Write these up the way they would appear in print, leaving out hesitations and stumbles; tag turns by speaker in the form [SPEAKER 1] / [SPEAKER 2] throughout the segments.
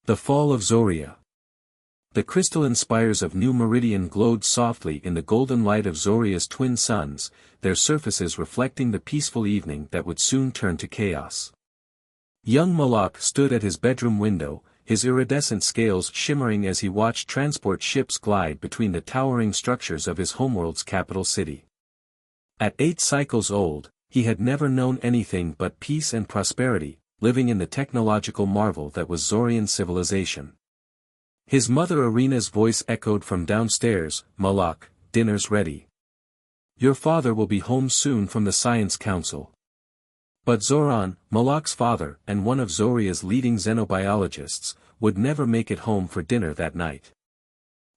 [SPEAKER 1] The fall of Zoria. The crystalline spires of New Meridian glowed softly in the golden light of Zoria's twin suns, their surfaces reflecting the peaceful evening that would soon turn to chaos. Young Malak stood at his bedroom window, his iridescent scales shimmering as he watched transport ships glide between the towering structures of his homeworld's capital city. At 8 cycles old, he had never known anything but peace and prosperity, living in the technological marvel that was Zorian civilization. His mother Arena's voice echoed from downstairs, "Malak, dinner's ready. Your father will be home soon from the Science Council." But Zoran, Malak's father and one of Zoria's leading xenobiologists, would never make it home for dinner that night.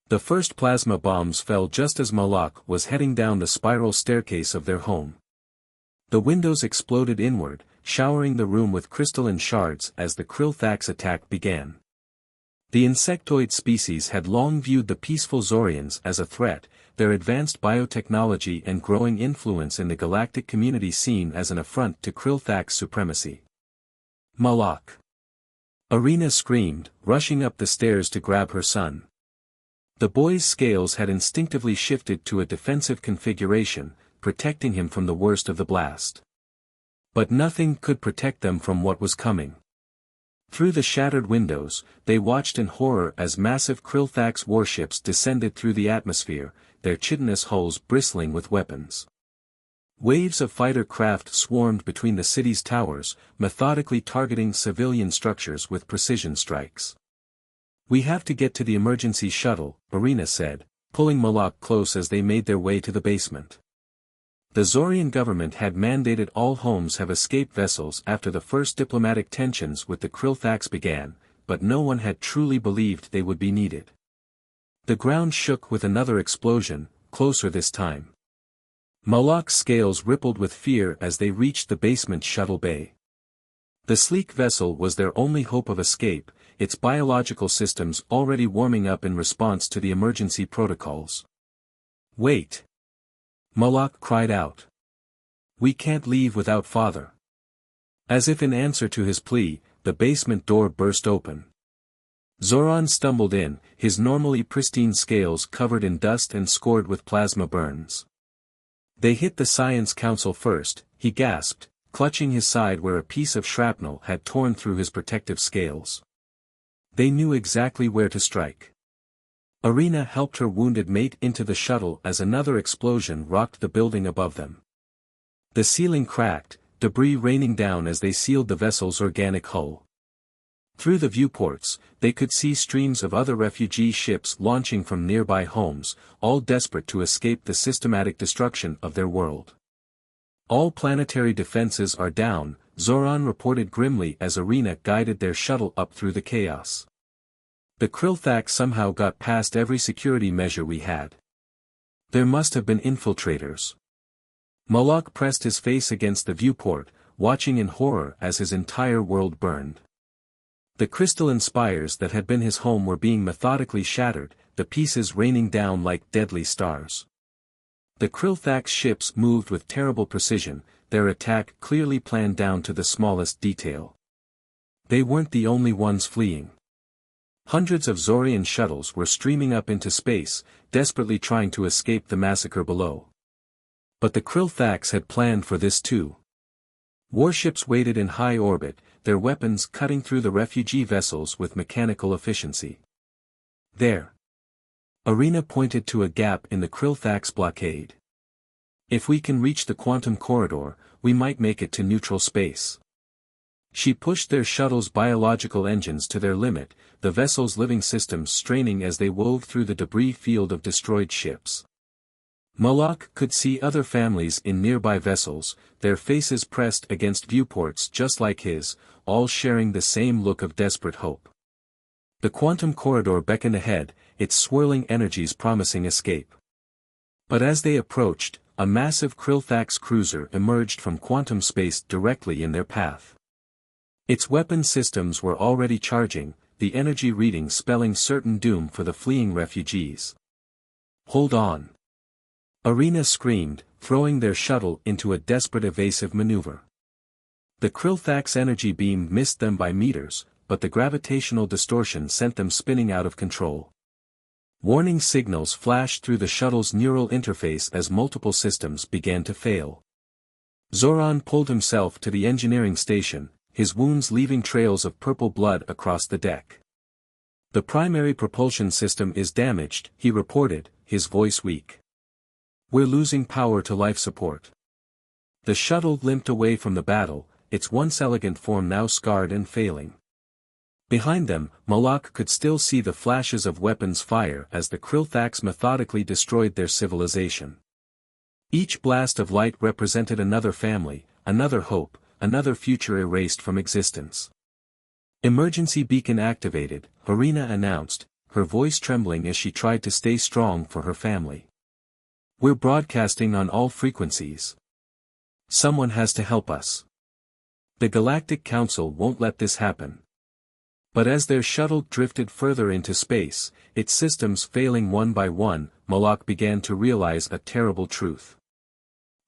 [SPEAKER 1] The first plasma bombs fell just as Malak was heading down the spiral staircase of their home. The windows exploded inward, showering the room with crystalline shards as the Krillthax attack began. The insectoid species had long viewed the peaceful Zorians as a threat, their advanced biotechnology and growing influence in the galactic community seen as an affront to Krillthax supremacy. "Malak!" Arena screamed, rushing up the stairs to grab her son. The boy's scales had instinctively shifted to a defensive configuration, protecting him from the worst of the blast. But nothing could protect them from what was coming. Through the shattered windows, they watched in horror as massive Krillthax warships descended through the atmosphere, their chitinous hulls bristling with weapons. Waves of fighter craft swarmed between the city's towers, methodically targeting civilian structures with precision strikes. "We have to get to the emergency shuttle," Arena said, pulling Malak close as they made their way to the basement. The Zorian government had mandated all homes have escape vessels after the first diplomatic tensions with the Krillthax began, but no one had truly believed they would be needed. The ground shook with another explosion, closer this time. Malak's scales rippled with fear as they reached the basement shuttle bay. The sleek vessel was their only hope of escape, its biological systems already warming up in response to the emergency protocols. "Wait!" Malak cried out. "We can't leave without father." As if in answer to his plea, the basement door burst open. Zoran stumbled in, his normally pristine scales covered in dust and scored with plasma burns. "They hit the Science Council first," he gasped, clutching his side where a piece of shrapnel had torn through his protective scales. They knew exactly where to strike. Arena helped her wounded mate into the shuttle as another explosion rocked the building above them. The ceiling cracked, debris raining down as they sealed the vessel's organic hull. Through the viewports, they could see streams of other refugee ships launching from nearby homes, all desperate to escape the systematic destruction of their world. "All planetary defenses are down," Zoran reported grimly as Arena guided their shuttle up through the chaos. "The Krillthax somehow got past every security measure we had. There must have been infiltrators." Malak pressed his face against the viewport, watching in horror as his entire world burned. The crystalline spires that had been his home were being methodically shattered, the pieces raining down like deadly stars. The Krillthax ships moved with terrible precision, their attack clearly planned down to the smallest detail. They weren't the only ones fleeing. Hundreds of Zorian shuttles were streaming up into space, desperately trying to escape the massacre below. But the Krillthax had planned for this too. Warships waited in high orbit, their weapons cutting through the refugee vessels with mechanical efficiency. "There." Arena pointed to a gap in the Krillthax blockade. "If we can reach the quantum corridor, we might make it to neutral space." She pushed their shuttle's biological engines to their limit, the vessel's living systems straining as they wove through the debris field of destroyed ships. Malak could see other families in nearby vessels, their faces pressed against viewports just like his, all sharing the same look of desperate hope. The quantum corridor beckoned ahead, its swirling energies promising escape. But as they approached, a massive Krillthax cruiser emerged from quantum space directly in their path. Its weapon systems were already charging, the energy reading spelling certain doom for the fleeing refugees. "Hold on!" Arena screamed, throwing their shuttle into a desperate evasive maneuver. The Krillthax energy beam missed them by meters, but the gravitational distortion sent them spinning out of control. Warning signals flashed through the shuttle's neural interface as multiple systems began to fail. Zoran pulled himself to the engineering station, his wounds leaving trails of purple blood across the deck. "The primary propulsion system is damaged," he reported, his voice weak. "We're losing power to life support." The shuttle limped away from the battle, its once elegant form now scarred and failing. Behind them, Malak could still see the flashes of weapons fire as the Krilthax methodically destroyed their civilization. Each blast of light represented another family, another hope, another future erased from existence. "Emergency beacon activated," Harina announced, her voice trembling as she tried to stay strong for her family. "We're broadcasting on all frequencies. Someone has to help us. The Galactic Council won't let this happen." But as their shuttle drifted further into space, its systems failing one by one, Malak began to realize a terrible truth.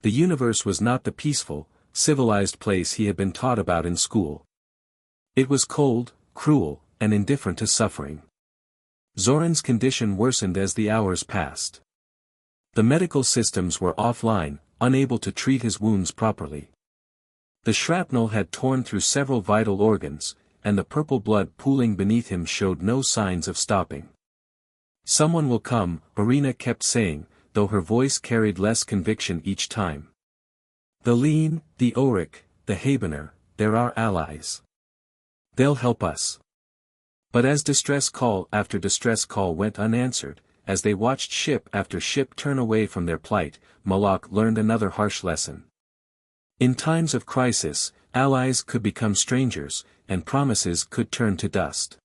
[SPEAKER 1] The universe was not the peaceful, civilized place he had been taught about in school. It was cold, cruel, and indifferent to suffering. Zoran's condition worsened as the hours passed. The medical systems were offline, unable to treat his wounds properly. The shrapnel had torn through several vital organs, and the purple blood pooling beneath him showed no signs of stopping. "Someone will come," Irina kept saying, though her voice carried less conviction each time. "The Lean, the Auric, the Habener, they're our allies. They'll help us." But as distress call after distress call went unanswered, as they watched ship after ship turn away from their plight, Malak learned another harsh lesson. In times of crisis, allies could become strangers, and promises could turn to dust.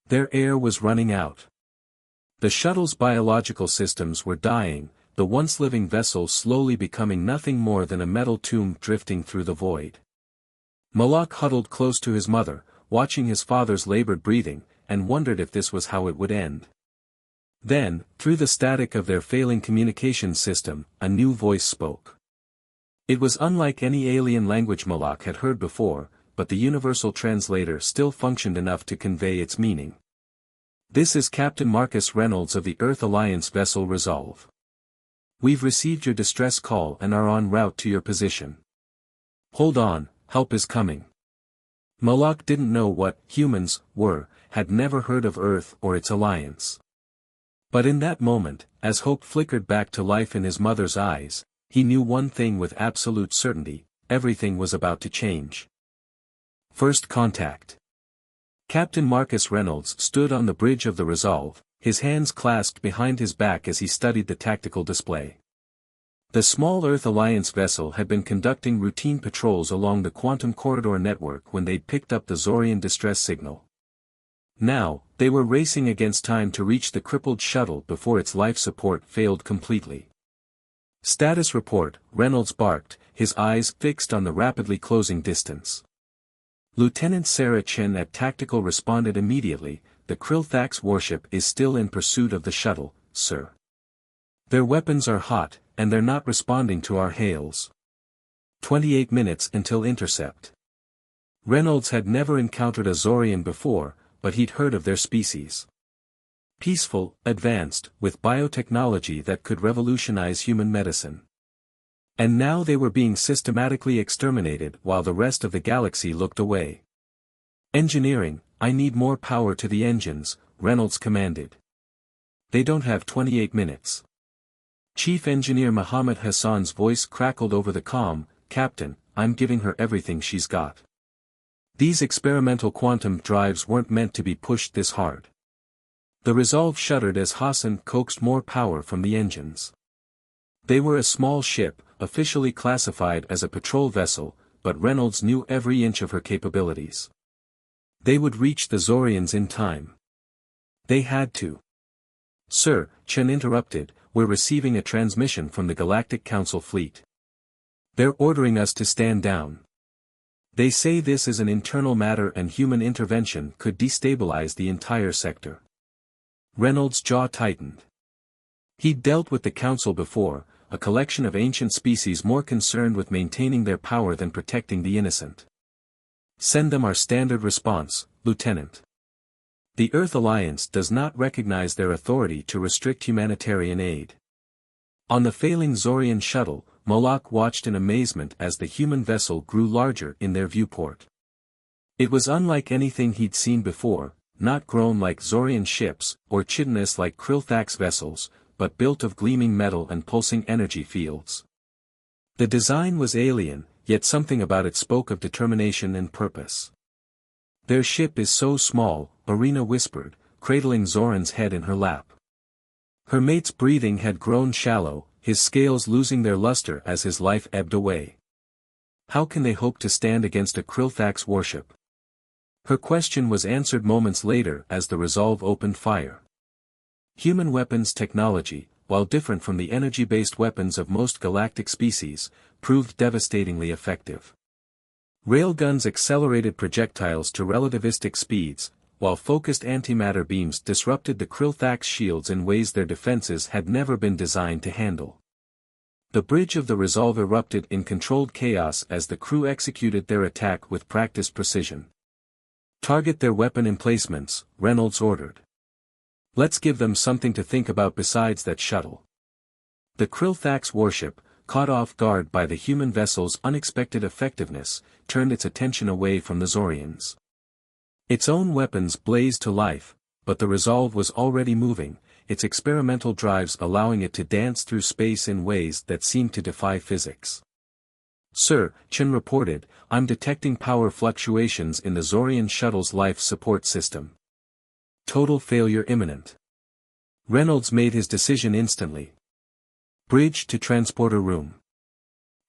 [SPEAKER 1] Their air was running out. The shuttle's biological systems were dying, the once living vessel slowly becoming nothing more than a metal tomb drifting through the void. Malak huddled close to his mother, watching his father's labored breathing, and wondered if this was how it would end. Then, through the static of their failing communication system, a new voice spoke. It was unlike any alien language Malak had heard before, but the universal translator still functioned enough to convey its meaning. "This is Captain Marcus Reynolds of the Earth Alliance vessel Resolve. We've received your distress call and are en route to your position. Hold on, help is coming." Malak didn't know what humans were, had never heard of Earth or its alliance. But in that moment, as hope flickered back to life in his mother's eyes, he knew one thing with absolute certainty: everything was about to change. First contact. Captain Marcus Reynolds stood on the bridge of the Resolve, his hands clasped behind his back as he studied the tactical display. The small Earth Alliance vessel had been conducting routine patrols along the Quantum Corridor network when they'd picked up the Zorian distress signal. Now, they were racing against time to reach the crippled shuttle before its life support failed completely. "Status report," Reynolds barked, his eyes fixed on the rapidly closing distance. Lieutenant Sarah Chen at Tactical responded immediately, "The Krilthax warship is still in pursuit of the shuttle, sir. Their weapons are hot, and they're not responding to our hails. 28 minutes until intercept." Reynolds had never encountered a Zorian before, but he'd heard of their species. Peaceful, advanced, with biotechnology that could revolutionize human medicine. And now they were being systematically exterminated while the rest of the galaxy looked away. "Engineering, I need more power to the engines," Reynolds commanded. "They don't have 28 minutes. Chief Engineer Muhammad Hassan's voice crackled over the comm, "Captain, I'm giving her everything she's got. These experimental quantum drives weren't meant to be pushed this hard." The Resolve shuddered as Hassan coaxed more power from the engines. They were a small ship, officially classified as a patrol vessel, but Reynolds knew every inch of her capabilities. They would reach the Zorians in time. They had to. "Sir," Chen interrupted, "we're receiving a transmission from the Galactic Council fleet. They're ordering us to stand down. They say this is an internal matter and human intervention could destabilize the entire sector." Reynolds' jaw tightened. He'd dealt with the Council before, a collection of ancient species more concerned with maintaining their power than protecting the innocent. "Send them our standard response," Lieutenant. The Earth Alliance does not recognize their authority to restrict humanitarian aid. On the failing Zorian shuttle, Moloch watched in amazement as the human vessel grew larger in their viewport. It was unlike anything he'd seen before, not grown like Zorian ships, or chitinous like Krilthax vessels, but built of gleaming metal and pulsing energy fields. The design was alien, yet something about it spoke of determination and purpose. "Their ship is so small," Arena whispered, cradling Zoran's head in her lap. Her mate's breathing had grown shallow, his scales losing their luster as his life ebbed away. How can they hope to stand against a Krilthax warship? Her question was answered moments later as the Resolve opened fire. Human weapons technology, while different from the energy-based weapons of most galactic species, proved devastatingly effective. Railguns accelerated projectiles to relativistic speeds, while focused antimatter beams disrupted the Krilthax shields in ways their defenses had never been designed to handle. The bridge of the Resolve erupted in controlled chaos as the crew executed their attack with practiced precision. "Target their weapon emplacements," Reynolds ordered. "Let's give them something to think about besides that shuttle." The Krilthax warship, caught off guard by the human vessel's unexpected effectiveness, turned its attention away from the Zorians. Its own weapons blazed to life, but the Resolve was already moving, its experimental drives allowing it to dance through space in ways that seemed to defy physics. "Sir," Chen reported, "I'm detecting power fluctuations in the Zorian shuttle's life support system. Total failure imminent." Reynolds made his decision instantly. "Bridge to transporter room.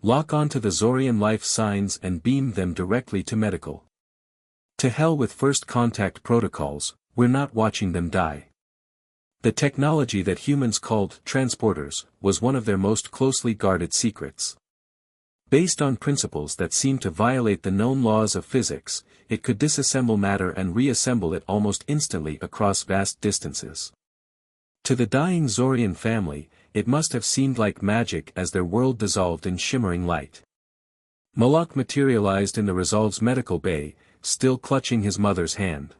[SPEAKER 1] Lock onto the Zorian life signs and beam them directly to medical. To hell with first contact protocols, we're not watching them die." The technology that humans called transporters was one of their most closely guarded secrets. Based on principles that seemed to violate the known laws of physics, it could disassemble matter and reassemble it almost instantly across vast distances. To the dying Zorian family, it must have seemed like magic as their world dissolved in shimmering light. Moloch materialized in the Resolve's medical bay, still clutching his mother's hand.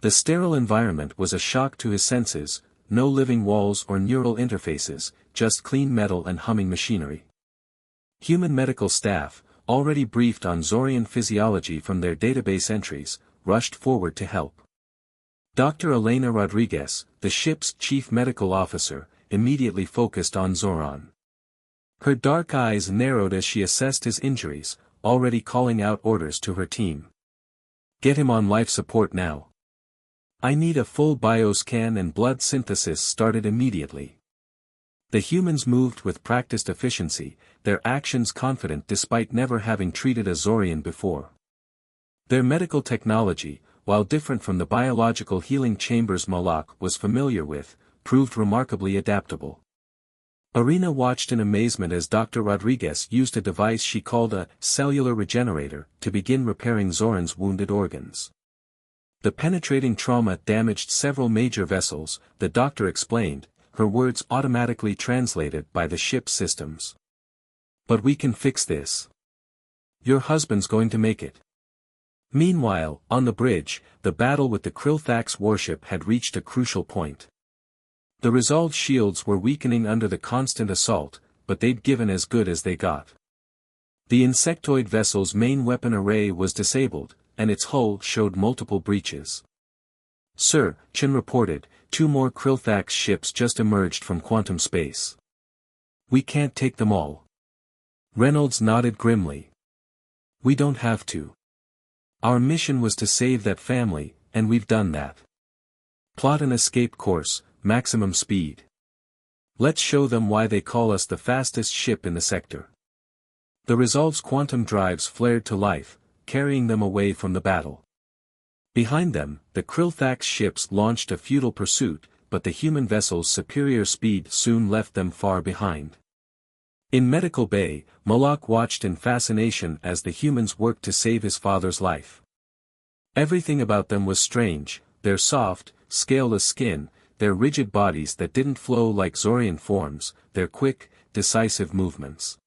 [SPEAKER 1] The sterile environment was a shock to his senses, no living walls or neural interfaces, just clean metal and humming machinery. Human medical staff, already briefed on Zorian physiology from their database entries, rushed forward to help. Dr. Elena Rodriguez, the ship's chief medical officer, immediately focused on Zoran. Her dark eyes narrowed as she assessed his injuries, already calling out orders to her team. "Get him on life support now. I need a full bioscan and blood synthesis started immediately." The humans moved with practiced efficiency, their actions confident despite never having treated a Zorian before. Their medical technology, while different from the biological healing chambers Moloch was familiar with, proved remarkably adaptable. Arena watched in amazement as Dr. Rodriguez used a device she called a cellular regenerator to begin repairing Zoran's wounded organs. The penetrating trauma damaged several major vessels, the doctor explained, her words automatically translated by the ship's systems. "But we can fix this. Your husband's going to make it." Meanwhile, on the bridge, the battle with the Krilthax warship had reached a crucial point. The Resolve shields were weakening under the constant assault, but they'd given as good as they got. The insectoid vessel's main weapon array was disabled, and its hull showed multiple breaches. "Sir," Chen reported, "2 more Krilthax ships just emerged from quantum space. We can't take them all." Reynolds nodded grimly. "We don't have to. Our mission was to save that family, and we've done that. Plot an escape course, maximum speed. Let's show them why they call us the fastest ship in the sector." The Resolve's quantum drives flared to life, carrying them away from the battle. Behind them, the Krilthax ships launched a futile pursuit, but the human vessel's superior speed soon left them far behind. In Medical Bay, Moloch watched in fascination as the humans worked to save his father's life. Everything about them was strange, their soft, scaleless skin, their rigid bodies that didn't flow like Zorian forms, their quick, decisive movements.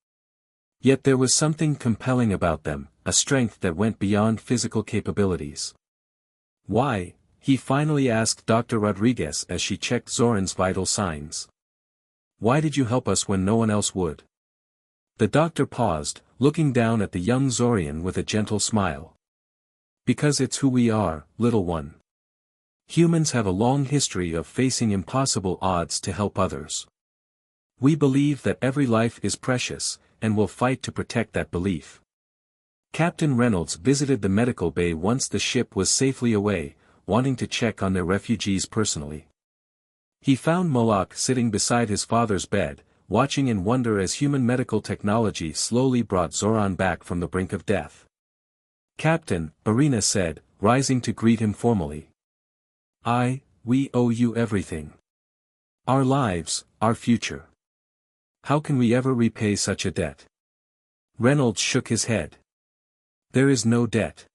[SPEAKER 1] Yet there was something compelling about them, a strength that went beyond physical capabilities. Why? He finally asked Dr. Rodriguez as she checked Zoran's vital signs. Why did you help us when no one else would? The doctor paused, looking down at the young Zorian with a gentle smile. Because it's who we are, little one. Humans have a long history of facing impossible odds to help others. We believe that every life is precious, and will fight to protect that belief. Captain Reynolds visited the medical bay once the ship was safely away, wanting to check on their refugees personally. He found Moloch sitting beside his father's bed, watching in wonder as human medical technology slowly brought Zoran back from the brink of death. Captain, Irina said, rising to greet him formally. We owe you everything. Our lives, our future. How can we ever repay such a debt? Reynolds shook his head. There is no debt.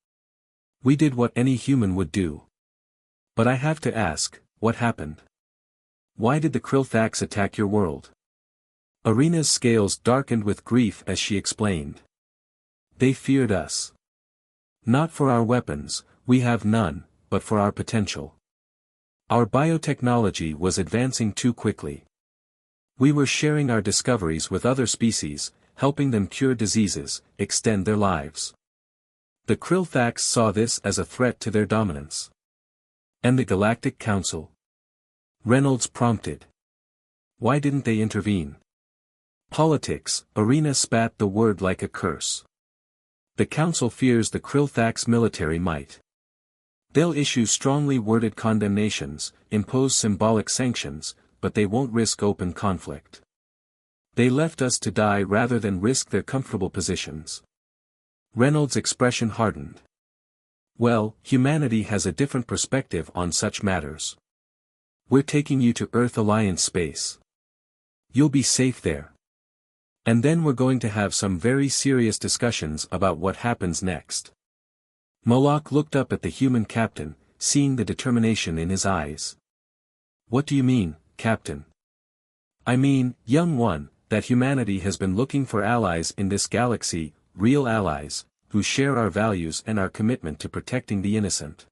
[SPEAKER 1] We did what any human would do. But I have to ask, what happened? Why did the Krillthax attack your world? Irina's scales darkened with grief as she explained. They feared us. Not for our weapons, we have none, but for our potential. Our biotechnology was advancing too quickly. We were sharing our discoveries with other species, helping them cure diseases, extend their lives. The Krillthax saw this as a threat to their dominance. And the Galactic Council? Reynolds prompted. Why didn't they intervene? Politics, Irina spat the word like a curse. The Council fears the Krillthax military might. They'll issue strongly worded condemnations, impose symbolic sanctions, but they won't risk open conflict. They left us to die rather than risk their comfortable positions. Reynolds' expression hardened. Well, humanity has a different perspective on such matters. We're taking you to Earth Alliance space. You'll be safe there. And then we're going to have some very serious discussions about what happens next. Moloch looked up at the human captain, seeing the determination in his eyes. What do you mean, Captain? I mean, young one, that humanity has been looking for allies in this galaxy, real allies, who share our values and our commitment to protecting the innocent.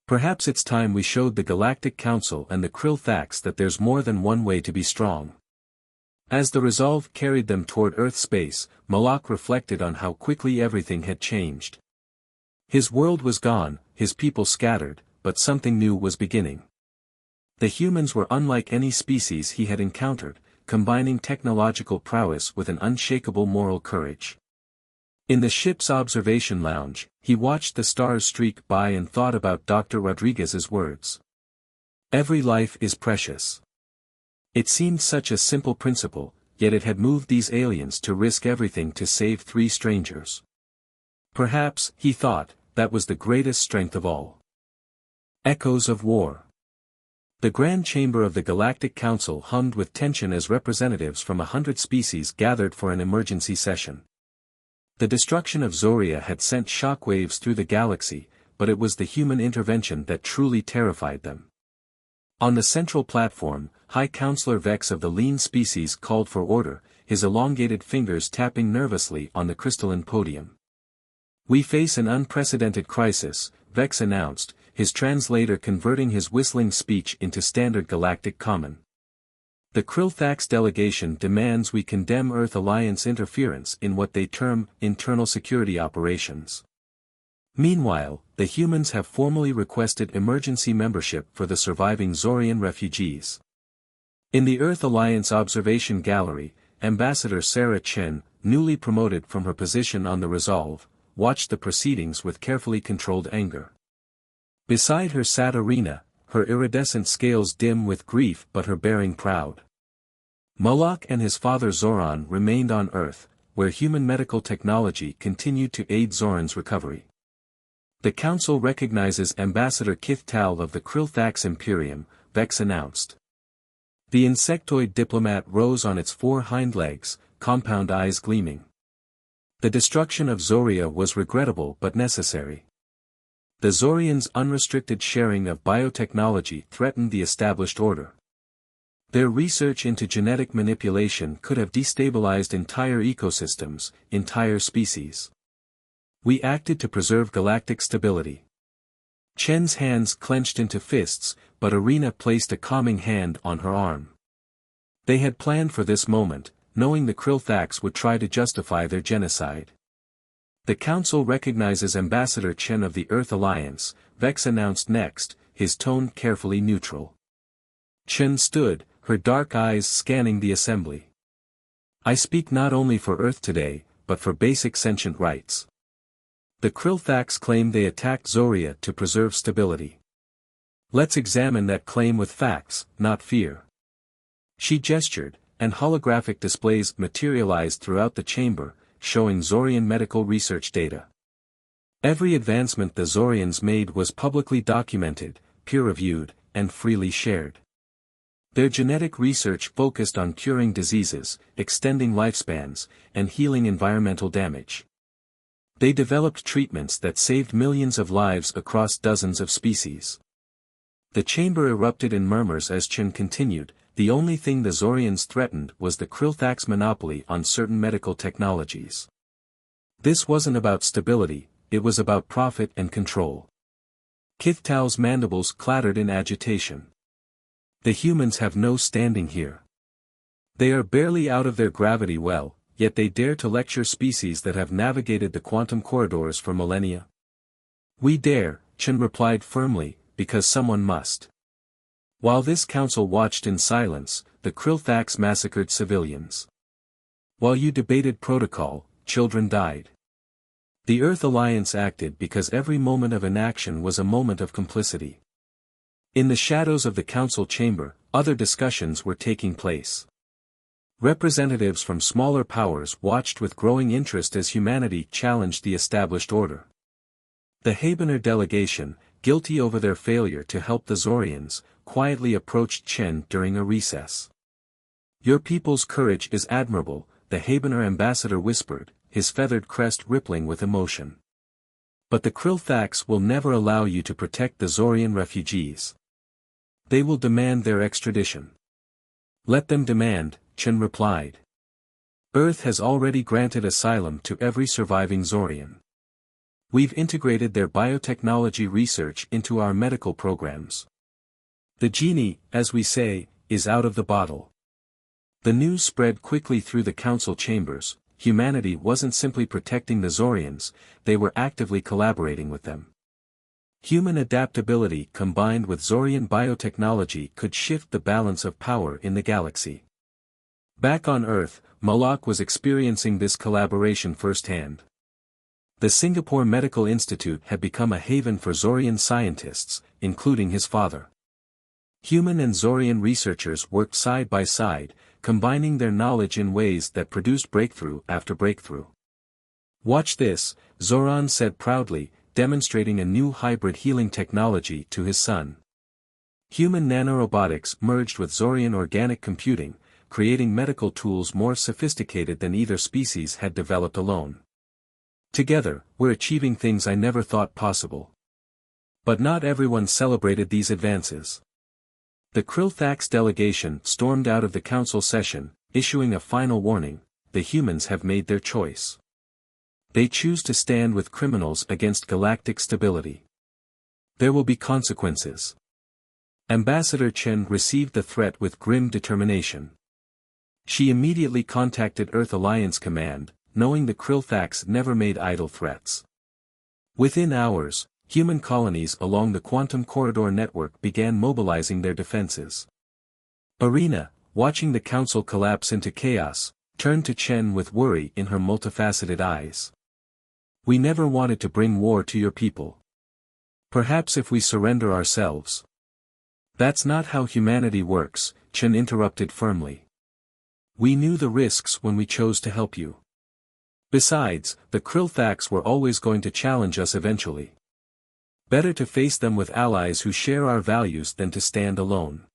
[SPEAKER 1] Perhaps it's time we showed the Galactic Council and the Krillthax that there's more than one way to be strong. As the resolve carried them toward Earth space, Moloch reflected on how quickly everything had changed. His world was gone, his people scattered, but something new was beginning. The humans were unlike any species he had encountered, combining technological prowess with an unshakable moral courage. In the ship's observation lounge, he watched the stars streak by and thought about Dr. Rodriguez's words. Every life is precious. It seemed such a simple principle, yet it had moved these aliens to risk everything to save 3 strangers. Perhaps, he thought, that was the greatest strength of all. Echoes of war. The Grand Chamber of the Galactic Council hummed with tension as representatives from 100 species gathered for an emergency session. The destruction of Zoria had sent shockwaves through the galaxy, but it was the human intervention that truly terrified them. On the central platform, High Counselor Vex of the Lean species called for order, his elongated fingers tapping nervously on the crystalline podium. We face an unprecedented crisis, Vex announced, his translator converting his whistling speech into standard galactic common. The Krillthax delegation demands we condemn Earth Alliance interference in what they term internal security operations. Meanwhile, the humans have formally requested emergency membership for the surviving Zorian refugees. In the Earth Alliance Observation Gallery, Ambassador Sarah Chen, newly promoted from her position on the Resolve, watched the proceedings with carefully controlled anger. Beside her sat Irina, her iridescent scales dim with grief but her bearing proud. Moloch and his father Zoran remained on Earth, where human medical technology continued to aid Zoran's recovery. The Council recognizes Ambassador Kith Tal of the Krillthax Imperium, Vex announced. The insectoid diplomat rose on its 4 hind legs, compound eyes gleaming. The destruction of Zoria was regrettable but necessary. The Zorians' unrestricted sharing of biotechnology threatened the established order. Their research into genetic manipulation could have destabilized entire ecosystems, entire species. We acted to preserve galactic stability. Chen's hands clenched into fists, but Irina placed a calming hand on her arm. They had planned for this moment, knowing the Krillthax would try to justify their genocide. The Council recognizes Ambassador Chen of the Earth Alliance, Vex announced next, his tone carefully neutral. Chen stood, her dark eyes scanning the assembly. I speak not only for Earth today, but for basic sentient rights. The Krillthax claim they attacked Zoria to preserve stability. Let's examine that claim with facts, not fear. She gestured, and holographic displays materialized throughout the chamber, showing Zorian medical research data. Every advancement the Zorians made was publicly documented, peer-reviewed, and freely shared. Their genetic research focused on curing diseases, extending lifespans, and healing environmental damage. They developed treatments that saved millions of lives across dozens of species. The chamber erupted in murmurs as Chen continued, the only thing the Zorians threatened was the Krillthax monopoly on certain medical technologies. This wasn't about stability, it was about profit and control. Kithtao's mandibles clattered in agitation. The humans have no standing here. They are barely out of their gravity well, yet they dare to lecture species that have navigated the quantum corridors for millennia. We dare, Chen replied firmly, because someone must. While this council watched in silence, the Krillthax massacred civilians. While you debated protocol, children died. The Earth Alliance acted because every moment of inaction was a moment of complicity. In the shadows of the council chamber, other discussions were taking place. Representatives from smaller powers watched with growing interest as humanity challenged the established order. The Habener delegation, guilty over their failure to help the Zorians, quietly approached Chen during a recess. Your people's courage is admirable, the Habener ambassador whispered, his feathered crest rippling with emotion. But the Krillthax will never allow you to protect the Zorian refugees. They will demand their extradition. Let them demand, Chen replied. Earth has already granted asylum to every surviving Zorian. We've integrated their biotechnology research into our medical programs. The genie, as we say, is out of the bottle. The news spread quickly through the council chambers. Humanity wasn't simply protecting the Zorians, they were actively collaborating with them. Human adaptability combined with Zorian biotechnology could shift the balance of power in the galaxy. Back on Earth, Moloch was experiencing this collaboration firsthand. The Singapore Medical Institute had become a haven for Zorian scientists, including his father. Human and Zorian researchers worked side by side, combining their knowledge in ways that produced breakthrough after breakthrough. Watch this, Zoran said proudly, demonstrating a new hybrid healing technology to his son. Human nanorobotics merged with Zorian organic computing, creating medical tools more sophisticated than either species had developed alone. Together, we're achieving things I never thought possible. But not everyone celebrated these advances. The Krillthax delegation stormed out of the council session, issuing a final warning: the humans have made their choice. They choose to stand with criminals against galactic stability. There will be consequences. Ambassador Chen received the threat with grim determination. She immediately contacted Earth Alliance Command, knowing the Krillthax never made idle threats. Within hours, human colonies along the quantum corridor network began mobilizing their defenses. Irina, watching the council collapse into chaos, turned to Chen with worry in her multifaceted eyes. We never wanted to bring war to your people. Perhaps if we surrender ourselves. That's not how humanity works, Chen interrupted firmly. We knew the risks when we chose to help you. Besides, the Krillthax were always going to challenge us eventually. Better to face them with allies who share our values than to stand alone.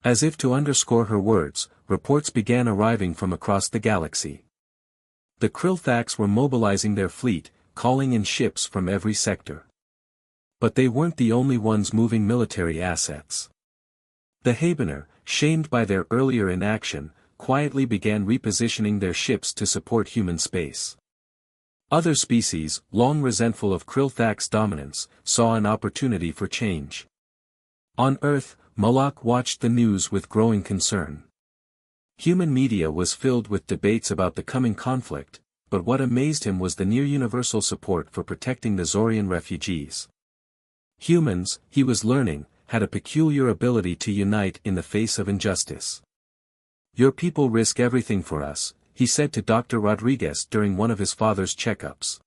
[SPEAKER 1] As if to underscore her words, reports began arriving from across the galaxy. The Krillthax were mobilizing their fleet, calling in ships from every sector. But they weren't the only ones moving military assets. The Habener, shamed by their earlier inaction, quietly began repositioning their ships to support human space. Other species, long resentful of Krillthak's dominance, saw an opportunity for change. On Earth, Moloch watched the news with growing concern. Human media was filled with debates about the coming conflict, but what amazed him was the near-universal support for protecting the Zorian refugees. Humans, he was learning, had a peculiar ability to unite in the face of injustice. "Your people risk everything for us," he said to Dr. Rodriguez during one of his father's checkups.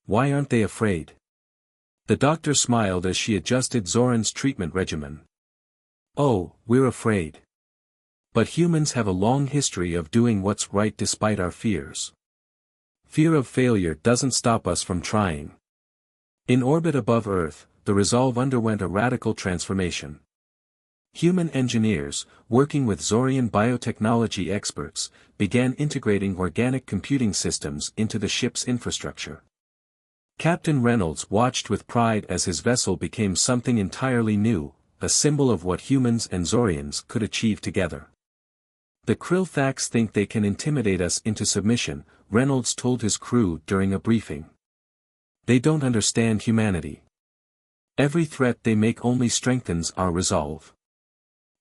[SPEAKER 1] "Why aren't they afraid?" The doctor smiled as she adjusted Zoran's treatment regimen. "Oh, we're afraid. But humans have a long history of doing what's right despite our fears. Fear of failure doesn't stop us from trying." In orbit above Earth, the Resolve underwent a radical transformation. Human engineers, working with Zorian biotechnology experts, began integrating organic computing systems into the ship's infrastructure. Captain Reynolds watched with pride as his vessel became something entirely new, a symbol of what humans and Zorians could achieve together. "The Krillthaks think they can intimidate us into submission," Reynolds told his crew during a briefing. "They don't understand humanity. Every threat they make only strengthens our resolve.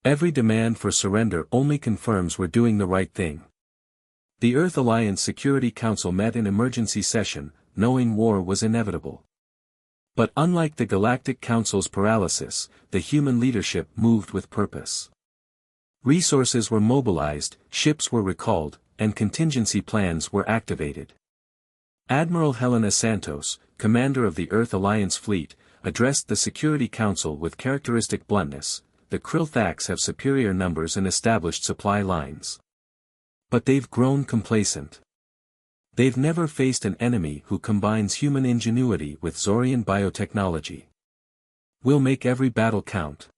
[SPEAKER 1] Every demand for surrender only confirms we're doing the right thing." The Earth Alliance Security Council met in emergency session, knowing war was inevitable. But unlike the Galactic Council's paralysis, the human leadership moved with purpose. Resources were mobilized, ships were recalled, and contingency plans were activated. Admiral Helena Santos, commander of the Earth Alliance fleet, addressed the Security Council with characteristic bluntness. "The Krillthaks have superior numbers and established supply lines. But they've grown complacent. They've never faced an enemy who combines human ingenuity with Zorian biotechnology. We'll make every battle count."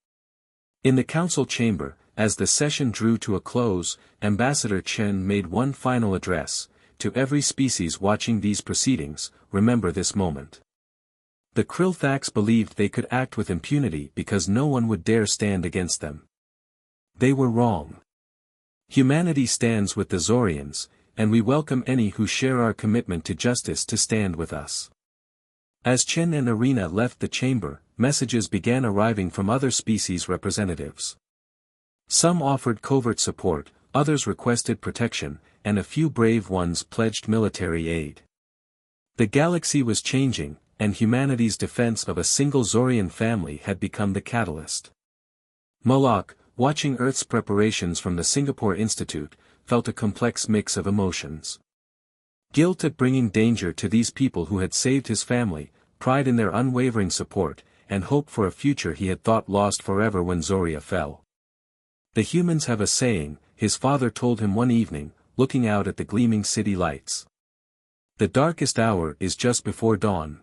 [SPEAKER 1] In the council chamber, as the session drew to a close, Ambassador Chen made one final address: "To every species watching these proceedings, remember this moment. The Krillthaks believed they could act with impunity because no one would dare stand against them. They were wrong. Humanity stands with the Zorians, and we welcome any who share our commitment to justice to stand with us." As Chen and Arena left the chamber, messages began arriving from other species representatives. Some offered covert support, others requested protection, and a few brave ones pledged military aid. The galaxy was changing, and humanity's defense of a single Zorian family had become the catalyst. Moloch, watching Earth's preparations from the Singapore Institute, felt a complex mix of emotions. Guilt at bringing danger to these people who had saved his family, pride in their unwavering support, and hope for a future he had thought lost forever when Zoria fell. "The humans have a saying," his father told him one evening, looking out at the gleaming city lights. "The darkest hour is just before dawn."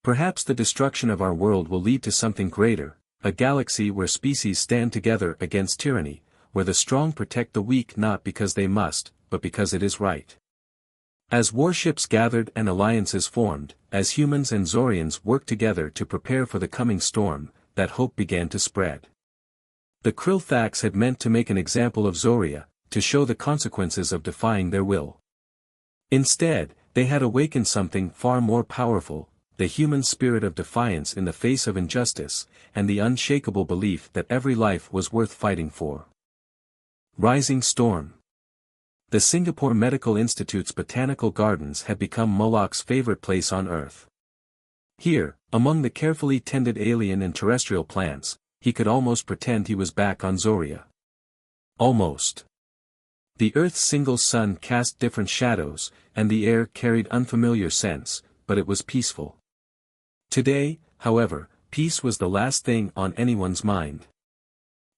[SPEAKER 1] Perhaps the destruction of our world will lead to something greater, a galaxy where species stand together against tyranny, where the strong protect the weak not because they must, but because it is right. As warships gathered and alliances formed, as humans and Zorians worked together to prepare for the coming storm, that hope began to spread. The Krillthaks had meant to make an example of Zoria, to show the consequences of defying their will. Instead, they had awakened something far more powerful: the human spirit of defiance in the face of injustice, and the unshakable belief that every life was worth fighting for. Rising storm. The Singapore Medical Institute's botanical gardens had become Moloch's favorite place on Earth. Here, among the carefully tended alien and terrestrial plants, he could almost pretend he was back on Zoria. Almost. The Earth's single sun cast different shadows, and the air carried unfamiliar scents, but it was peaceful. Today, however, peace was the last thing on anyone's mind.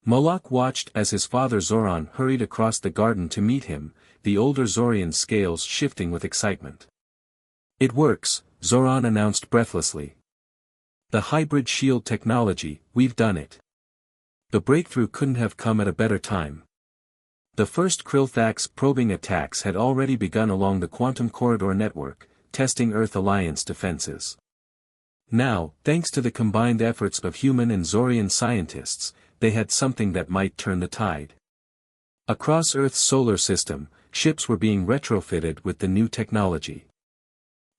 [SPEAKER 1] Moloch watched as his father Zoran hurried across the garden to meet him, the older Zorian's scales shifting with excitement. "It works," Zoran announced breathlessly. "The hybrid shield technology, we've done it. The breakthrough couldn't have come at a better time." The first Krillthaks probing attacks had already begun along the Quantum Corridor network, testing Earth Alliance defenses. Now, thanks to the combined efforts of human and Zorian scientists, they had something that might turn the tide. Across Earth's solar system, ships were being retrofitted with the new technology.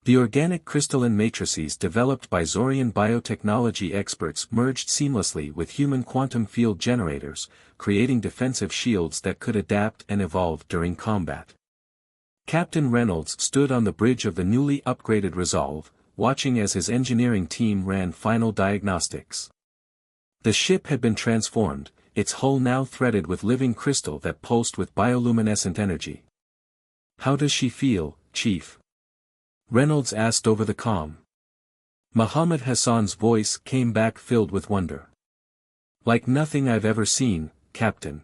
[SPEAKER 1] The organic crystalline matrices developed by Zorian biotechnology experts merged seamlessly with human quantum field generators, creating defensive shields that could adapt and evolve during combat. Captain Reynolds stood on the bridge of the newly upgraded Resolve, watching as his engineering team ran final diagnostics. The ship had been transformed, its hull now threaded with living crystal that pulsed with bioluminescent energy. "How does she feel, Chief?" Reynolds asked over the comm. Muhammad Hassan's voice came back filled with wonder. "Like nothing I've ever seen, Captain.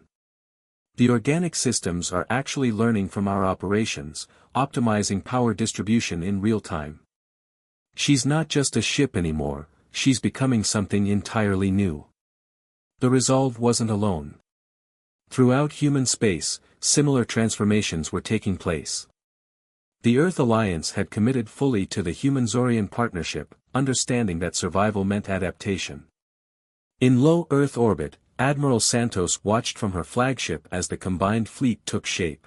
[SPEAKER 1] The organic systems are actually learning from our operations, optimizing power distribution in real time. She's not just a ship anymore, she's becoming something entirely new." The Resolve wasn't alone. Throughout human space, similar transformations were taking place. The Earth Alliance had committed fully to the human-Zorian partnership, understanding that survival meant adaptation. In low Earth orbit, Admiral Santos watched from her flagship as the combined fleet took shape.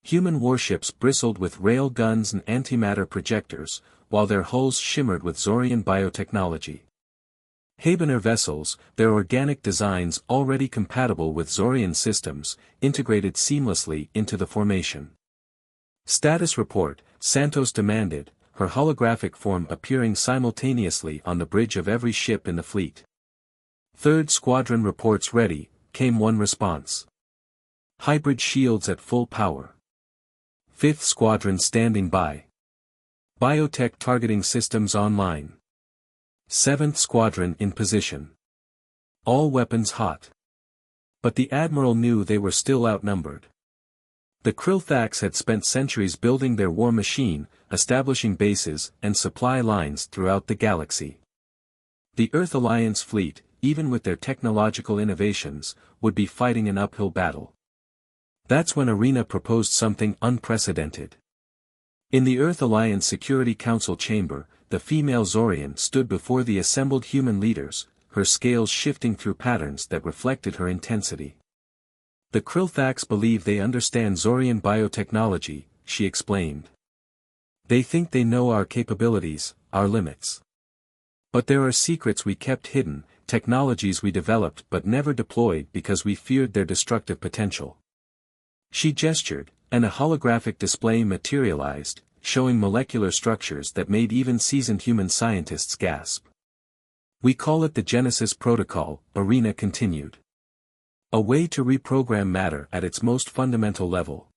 [SPEAKER 1] Human warships bristled with rail guns and antimatter projectors, while their hulls shimmered with Zorian biotechnology. Habener vessels, their organic designs already compatible with Zorian systems, integrated seamlessly into the formation. "Status report," Santos demanded, her holographic form appearing simultaneously on the bridge of every ship in the fleet. "Third Squadron reports ready," came one response. "Hybrid shields at full power. Fifth Squadron standing by. Biotech targeting systems online. Seventh Squadron in position. All weapons hot." But the Admiral knew they were still outnumbered. The Krillthax had spent centuries building their war machine, establishing bases and supply lines throughout the galaxy. The Earth Alliance fleet, even with their technological innovations, would be fighting an uphill battle. That's when Arena proposed something unprecedented. In the Earth Alliance Security Council chamber, the female Zorian stood before the assembled human leaders, her scales shifting through patterns that reflected her intensity. "The Krillthax believe they understand Zorian biotechnology," she explained. "They think they know our capabilities, our limits. But there are secrets we kept hidden, technologies we developed but never deployed because we feared their destructive potential." She gestured, and a holographic display materialized, showing molecular structures that made even seasoned human scientists gasp. "We call it the Genesis Protocol," Arena continued. "A way to reprogram matter at its most fundamental level.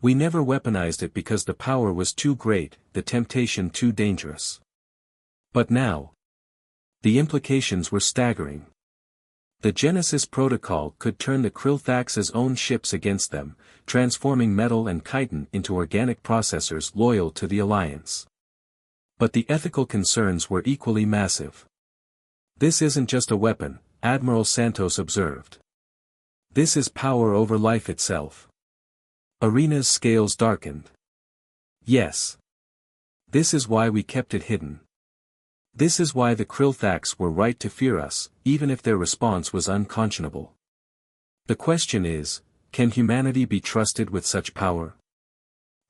[SPEAKER 1] We never weaponized it because the power was too great, the temptation too dangerous. But now, the implications were staggering. The Genesis Protocol could turn the Krillthax's own ships against them, transforming metal and chitin into organic processors loyal to the Alliance. But the ethical concerns were equally massive. "This isn't just a weapon," Admiral Santos observed. "This is power over life itself." Arena's scales darkened. "Yes. This is why we kept it hidden. This is why the Krillthax were right to fear us, even if their response was unconscionable. The question is, can humanity be trusted with such power?"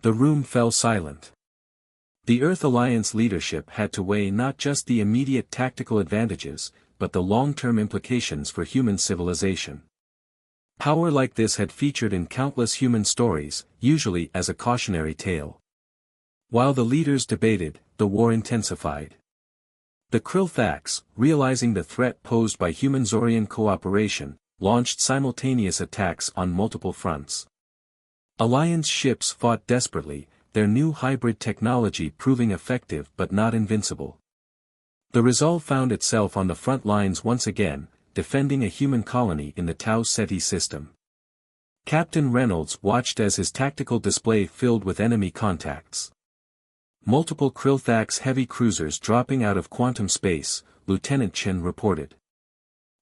[SPEAKER 1] The room fell silent. The Earth Alliance leadership had to weigh not just the immediate tactical advantages, but the long-term implications for human civilization. Power like this had featured in countless human stories, usually as a cautionary tale. While the leaders debated, the war intensified. The Krillthax, realizing the threat posed by human-Zorian cooperation, launched simultaneous attacks on multiple fronts. Alliance ships fought desperately, their new hybrid technology proving effective but not invincible. The Resolve found itself on the front lines once again, defending a human colony in the Tau Ceti system. Captain Reynolds watched as his tactical display filled with enemy contacts. Multiple Krillthax heavy cruisers dropping out of quantum space, Lieutenant Chen reported.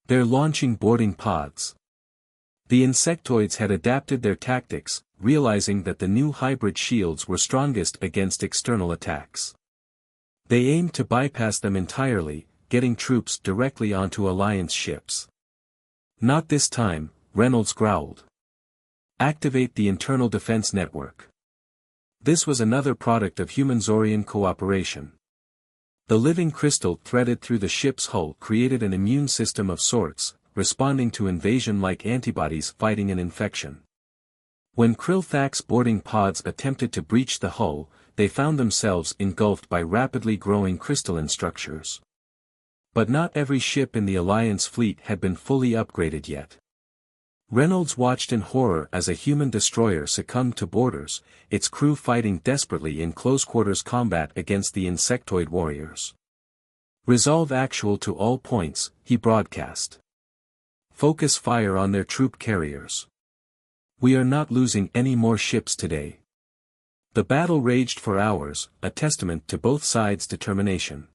[SPEAKER 1] "They're launching boarding pods." The insectoids had adapted their tactics, realizing that the new hybrid shields were strongest against external attacks. They aimed to bypass them entirely, getting troops directly onto Alliance ships. "Not this time," Reynolds growled. "Activate the internal defense network." This was another product of human-Zorian cooperation. The living crystal threaded through the ship's hull created an immune system of sorts, responding to invasion like antibodies fighting an infection. When Krillthax boarding pods attempted to breach the hull, they found themselves engulfed by rapidly growing crystalline structures. But not every ship in the Alliance fleet had been fully upgraded yet. Reynolds watched in horror as a human destroyer succumbed to boarders, its crew fighting desperately in close-quarters combat against the insectoid warriors. "Resolve actual to all points," he broadcast. "Focus fire on their troop carriers. We are not losing any more ships today." The battle raged for hours, a testament to both sides' determination.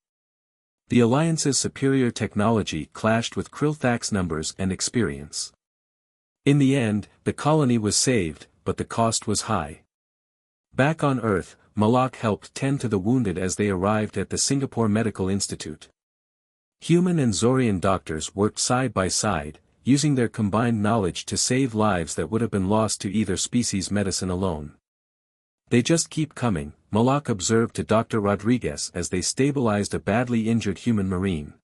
[SPEAKER 1] The Alliance's superior technology clashed with Krillthax's numbers and experience. In the end, the colony was saved, but the cost was high. Back on Earth, Malak helped tend to the wounded as they arrived at the Singapore Medical Institute. Human and Zorian doctors worked side by side, using their combined knowledge to save lives that would have been lost to either species' medicine alone. "They just keep coming," Malak observed to Dr. Rodriguez as they stabilized a badly injured human marine.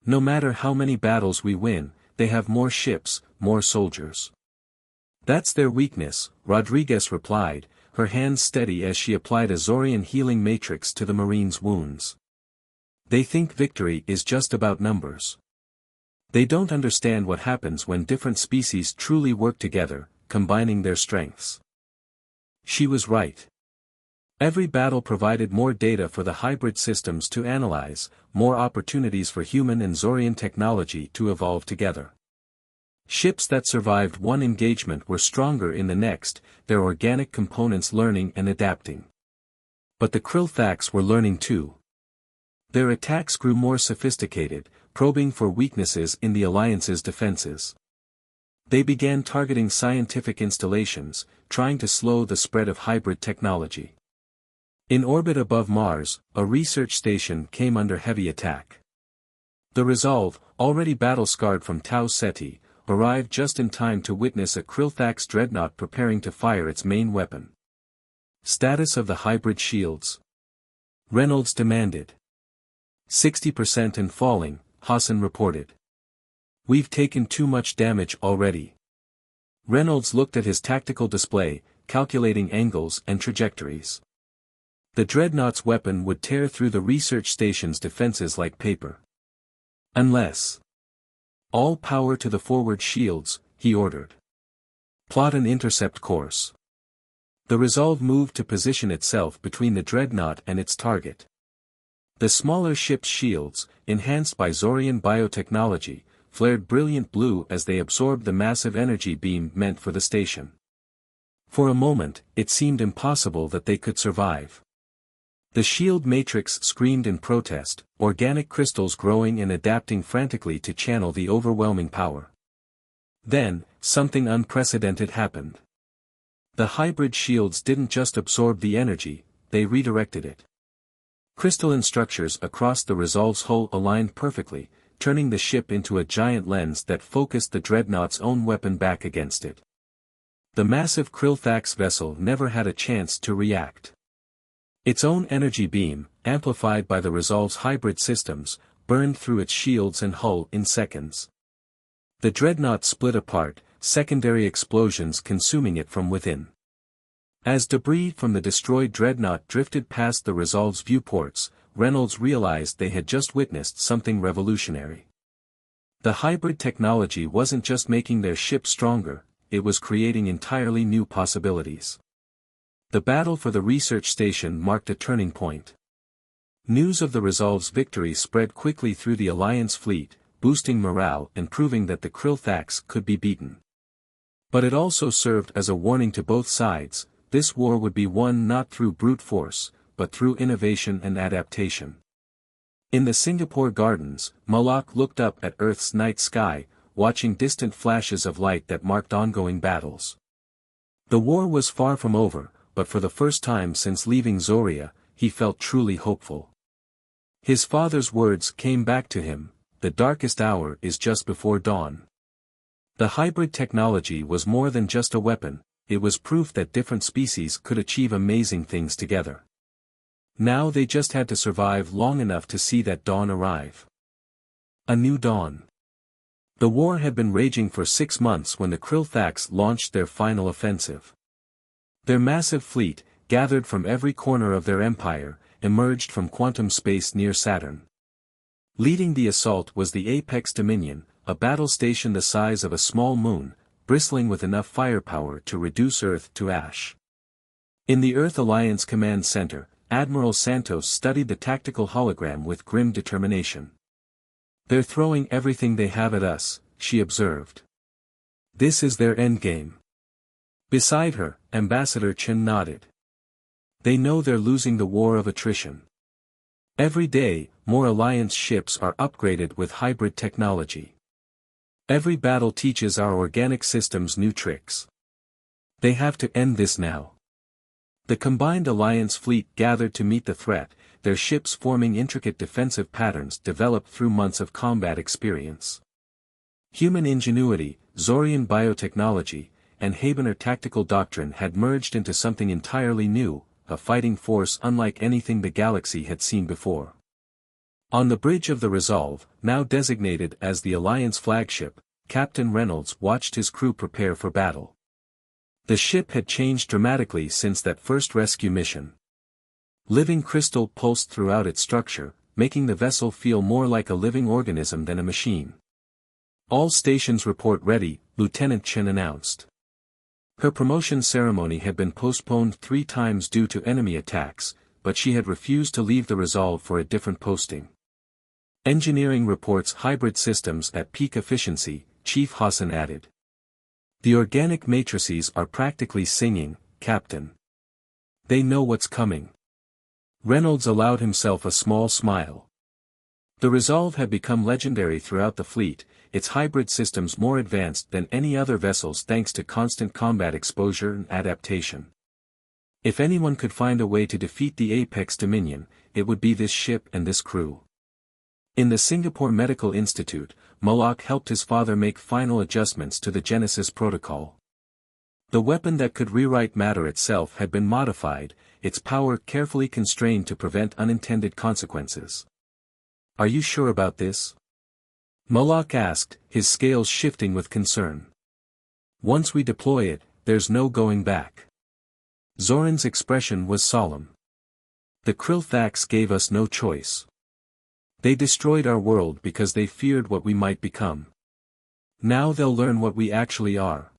[SPEAKER 1] "No matter how many battles we win, they have more ships, more soldiers." "That's their weakness," Rodriguez replied, her hands steady as she applied a Zorian healing matrix to the marine's wounds. "They think victory is just about numbers. They don't understand what happens when different species truly work together, combining their strengths." She was right. Every battle provided more data for the hybrid systems to analyze, more opportunities for human and Zorian technology to evolve together. Ships that survived one engagement were stronger in the next, their organic components learning and adapting. But the Krillthax were learning too. Their attacks grew more sophisticated, probing for weaknesses in the Alliance's defenses. They began targeting scientific installations, trying to slow the spread of hybrid technology. In orbit above Mars, a research station came under heavy attack. The Resolve, already battle-scarred from Tau Ceti, arrived just in time to witness a Krillthax dreadnought preparing to fire its main weapon. "Status of the hybrid shields?" Reynolds demanded. 60% and falling, Hassan reported. "We've taken too much damage already." Reynolds looked at his tactical display, calculating angles and trajectories. The dreadnought's weapon would tear through the research station's defenses like paper. "Unless. All power to the forward shields," he ordered. "Plot an intercept course." The Resolve moved to position itself between the dreadnought and its target. The smaller ship's shields, enhanced by Zorian biotechnology, flared brilliant blue as they absorbed the massive energy beam meant for the station. For a moment, it seemed impossible that they could survive. The shield matrix screamed in protest, organic crystals growing and adapting frantically to channel the overwhelming power. Then, something unprecedented happened. The hybrid shields didn't just absorb the energy, they redirected it. Crystalline structures across the Resolve's hull aligned perfectly, turning the ship into a giant lens that focused the dreadnought's own weapon back against it. The massive Krillthax vessel never had a chance to react. Its own energy beam, amplified by the Resolve's hybrid systems, burned through its shields and hull in seconds. The dreadnought split apart, secondary explosions consuming it from within. As debris from the destroyed dreadnought drifted past the Resolve's viewports, Reynolds realized they had just witnessed something revolutionary. The hybrid technology wasn't just making their ship stronger, it was creating entirely new possibilities. The battle for the research station marked a turning point. News of the Resolve's victory spread quickly through the Alliance fleet, boosting morale and proving that the Krillthax could be beaten. But it also served as a warning to both sides: this war would be won not through brute force, but through innovation and adaptation. In the Singapore Gardens, Malak looked up at Earth's night sky, watching distant flashes of light that marked ongoing battles. The war was far from over, but for the first time since leaving Zoria, he felt truly hopeful. His father's words came back to him: "The darkest hour is just before dawn." The hybrid technology was more than just a weapon, it was proof that different species could achieve amazing things together. Now they just had to survive long enough to see that dawn arrive. A new dawn. The war had been raging for 6 months when the Krillthax launched their final offensive. Their massive fleet, gathered from every corner of their empire, emerged from quantum space near Saturn. Leading the assault was the Apex Dominion, a battle station the size of a small moon, bristling with enough firepower to reduce Earth to ash. In the Earth Alliance Command Center, Admiral Santos studied the tactical hologram with grim determination. "They're throwing everything they have at us," she observed. "This is their endgame." Beside her, Ambassador Chen nodded. "They know they're losing the war of attrition. Every day, more Alliance ships are upgraded with hybrid technology. Every battle teaches our organic systems new tricks. They have to end this now." The combined Alliance fleet gathered to meet the threat, their ships forming intricate defensive patterns developed through months of combat experience. Human ingenuity, Zorian biotechnology, and Habener tactical doctrine had merged into something entirely new, a fighting force unlike anything the galaxy had seen before. On the bridge of the Resolve, now designated as the Alliance flagship, Captain Reynolds watched his crew prepare for battle. The ship had changed dramatically since that first rescue mission. Living crystal pulsed throughout its structure, making the vessel feel more like a living organism than a machine. "All stations report ready," Lieutenant Chen announced. Her promotion ceremony had been postponed 3 times due to enemy attacks, but she had refused to leave the Resolve for a different posting. "Engineering reports hybrid systems at peak efficiency," Chief Hassan added. "The organic matrices are practically singing, Captain. They know what's coming." Reynolds allowed himself a small smile. The Resolve had become legendary throughout the fleet, its hybrid systems more advanced than any other vessels thanks to constant combat exposure and adaptation. If anyone could find a way to defeat the Apex Dominion, it would be this ship and this crew. In the Singapore Medical Institute, Moloch helped his father make final adjustments to the Genesis Protocol. The weapon that could rewrite matter itself had been modified, its power carefully constrained to prevent unintended consequences. "Are you sure about this?" Moloch asked, his scales shifting with concern. "Once we deploy it, there's no going back." Zoran's expression was solemn. "The Krillthax gave us no choice. They destroyed our world because they feared what we might become. Now they'll learn what we actually are."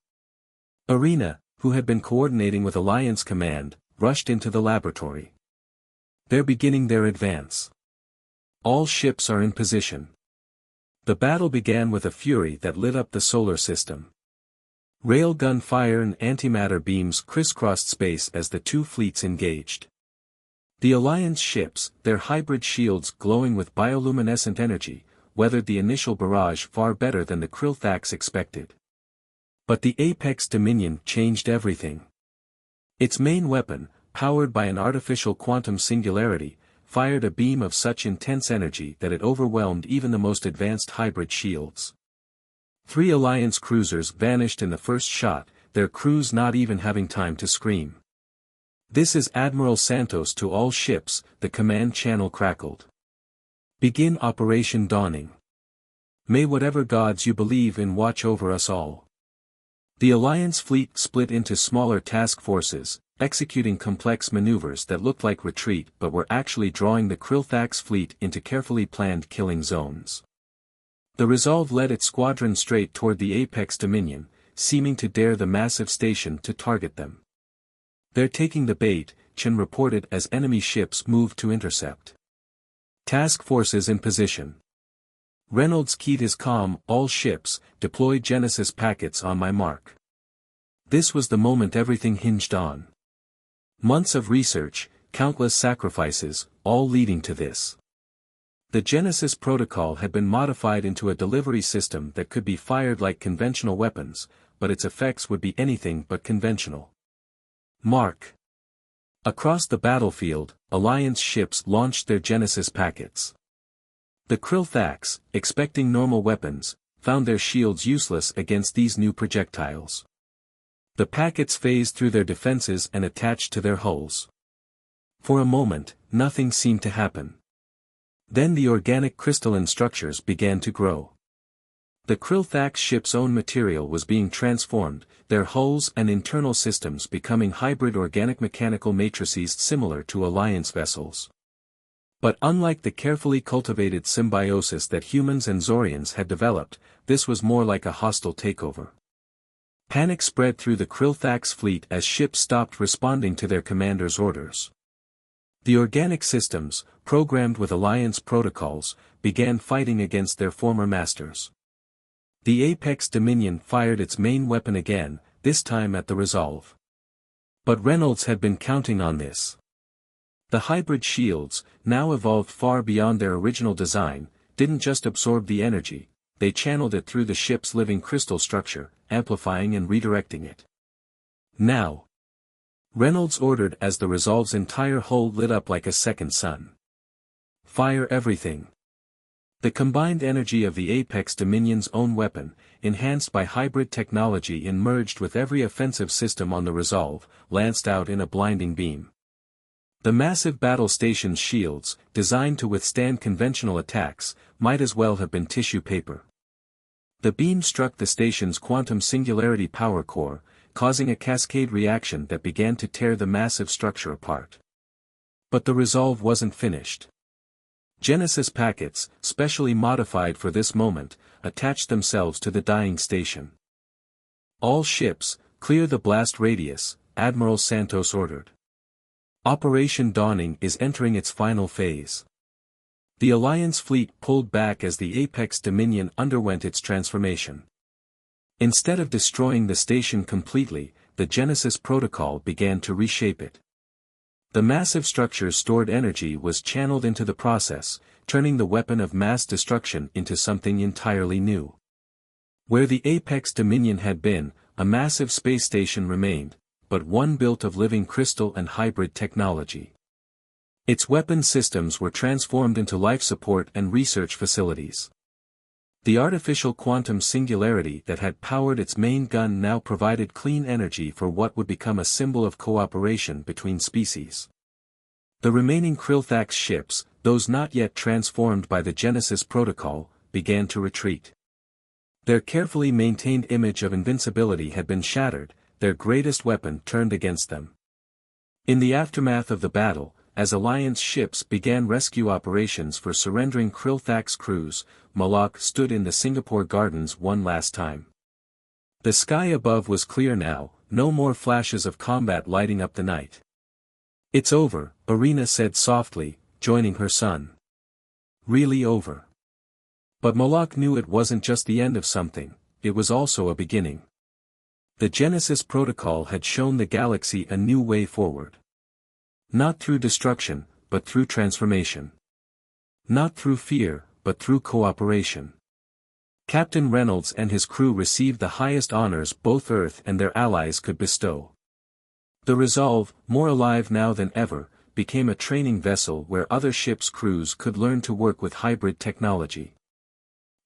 [SPEAKER 1] Arena, who had been coordinating with Alliance Command, rushed into the laboratory. "They're beginning their advance. All ships are in position." The battle began with a fury that lit up the solar system. Railgun fire and antimatter beams crisscrossed space as the two fleets engaged. The Alliance ships, their hybrid shields glowing with bioluminescent energy, weathered the initial barrage far better than the Krillthax expected. But the Apex Dominion changed everything. Its main weapon, powered by an artificial quantum singularity, fired a beam of such intense energy that it overwhelmed even the most advanced hybrid shields. 3 Alliance cruisers vanished in the first shot, their crews not even having time to scream. "This is Admiral Santos to all ships," the command channel crackled. "Begin Operation Dawning. May whatever gods you believe in watch over us all." The Alliance fleet split into smaller task forces, executing complex maneuvers that looked like retreat but were actually drawing the Krillthax fleet into carefully planned killing zones. The Resolve led its squadron straight toward the Apex Dominion, seeming to dare the massive station to target them. "They're taking the bait," Chen reported as enemy ships moved to intercept. "Task forces in position." Reynolds keyed his comm, "All ships, deploy Genesis packets on my mark." This was the moment everything hinged on. Months of research, countless sacrifices, all leading to this. The Genesis protocol had been modified into a delivery system that could be fired like conventional weapons, but its effects would be anything but conventional. Mark. Across the battlefield, Alliance ships launched their Genesis packets. The Krillthax, expecting normal weapons, found their shields useless against these new projectiles. The packets phased through their defenses and attached to their hulls. For a moment, nothing seemed to happen. Then the organic crystalline structures began to grow. The Krillthax ship's own material was being transformed, their hulls and internal systems becoming hybrid organic mechanical matrices similar to Alliance vessels. But unlike the carefully cultivated symbiosis that humans and Zorians had developed, this was more like a hostile takeover. Panic spread through the Krillthax fleet as ships stopped responding to their commander's orders. The organic systems, programmed with Alliance protocols, began fighting against their former masters. The Apex Dominion fired its main weapon again, this time at the Resolve. But Reynolds had been counting on this. The hybrid shields, now evolved far beyond their original design, didn't just absorb the energy, they channeled it through the ship's living crystal structure, amplifying and redirecting it. Now, Reynolds ordered as the Resolve's entire hull lit up like a second sun. Fire everything. The combined energy of the Apex Dominion's own weapon, enhanced by hybrid technology and merged with every offensive system on the Resolve, lanced out in a blinding beam. The massive battle station's shields, designed to withstand conventional attacks, might as well have been tissue paper. The beam struck the station's quantum singularity power core, causing a cascade reaction that began to tear the massive structure apart. But the Resolve wasn't finished. Genesis packets, specially modified for this moment, attached themselves to the dying station. All ships, clear the blast radius, Admiral Santos ordered. Operation Dawning is entering its final phase. The Alliance fleet pulled back as the Apex Dominion underwent its transformation. Instead of destroying the station completely, the Genesis protocol began to reshape it. The massive structure's stored energy was channeled into the process, turning the weapon of mass destruction into something entirely new. Where the Apex Dominion had been, a massive space station remained, but one built of living crystal and hybrid technology. Its weapon systems were transformed into life support and research facilities. The artificial quantum singularity that had powered its main gun now provided clean energy for what would become a symbol of cooperation between species. The remaining Krillthax ships, those not yet transformed by the Genesis protocol, began to retreat. Their carefully maintained image of invincibility had been shattered, their greatest weapon turned against them. In the aftermath of the battle, as Alliance ships began rescue operations for surrendering Krillthax crews, Malak stood in the Singapore Gardens one last time. The sky above was clear now, no more flashes of combat lighting up the night. "It's over," Arena said softly, joining her son. "Really over." But Malak knew it wasn't just the end of something, it was also a beginning. The Genesis protocol had shown the galaxy a new way forward. Not through destruction, but through transformation. Not through fear, but through cooperation. Captain Reynolds and his crew received the highest honors both Earth and their allies could bestow. The Resolve, more alive now than ever, became a training vessel where other ships' crews could learn to work with hybrid technology.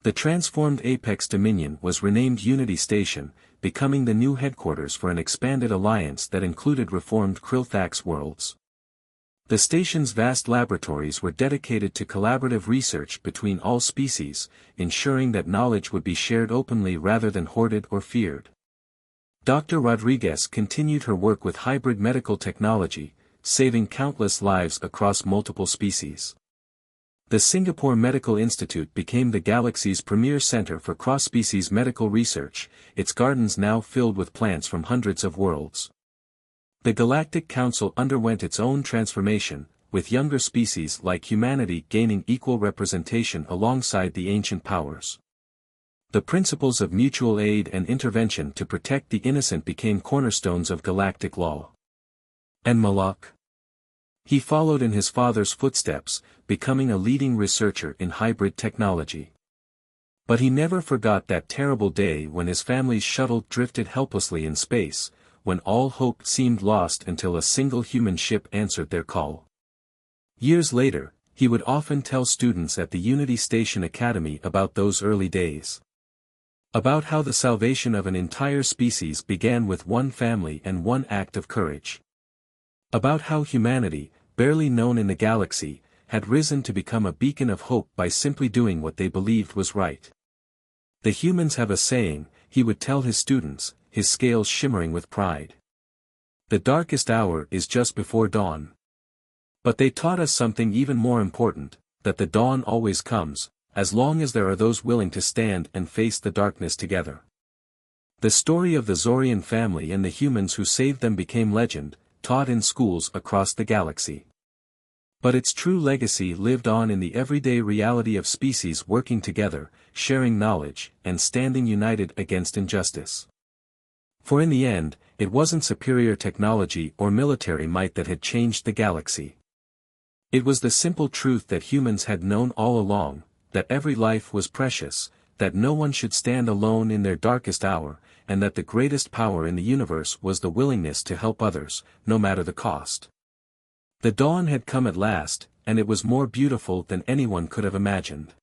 [SPEAKER 1] The transformed Apex Dominion was renamed Unity Station, becoming the new headquarters for an expanded alliance that included reformed Krillthax worlds. The station's vast laboratories were dedicated to collaborative research between all species, ensuring that knowledge would be shared openly rather than hoarded or feared. Dr. Rodriguez continued her work with hybrid medical technology, saving countless lives across multiple species. The Singapore Medical Institute became the galaxy's premier center for cross-species medical research, its gardens now filled with plants from hundreds of worlds. The Galactic Council underwent its own transformation, with younger species like humanity gaining equal representation alongside the ancient powers. The principles of mutual aid and intervention to protect the innocent became cornerstones of galactic law. And Malak? He followed in his father's footsteps, becoming a leading researcher in hybrid technology. But he never forgot that terrible day when his family's shuttle drifted helplessly in space, when all hope seemed lost until a single human ship answered their call. Years later, he would often tell students at the Unity Station Academy about those early days. About how the salvation of an entire species began with one family and one act of courage. About how humanity, barely known in the galaxy, had risen to become a beacon of hope by simply doing what they believed was right. The humans have a saying, he would tell his students, his scales shimmering with pride. The darkest hour is just before dawn. But they taught us something even more important, that the dawn always comes, as long as there are those willing to stand and face the darkness together. The story of the Zorian family and the humans who saved them became legend, taught in schools across the galaxy. But its true legacy lived on in the everyday reality of species working together, sharing knowledge, and standing united against injustice. For in the end, it wasn't superior technology or military might that had changed the galaxy. It was the simple truth that humans had known all along, that every life was precious, that no one should stand alone in their darkest hour, and that the greatest power in the universe was the willingness to help others, no matter the cost. The dawn had come at last, and it was more beautiful than anyone could have imagined.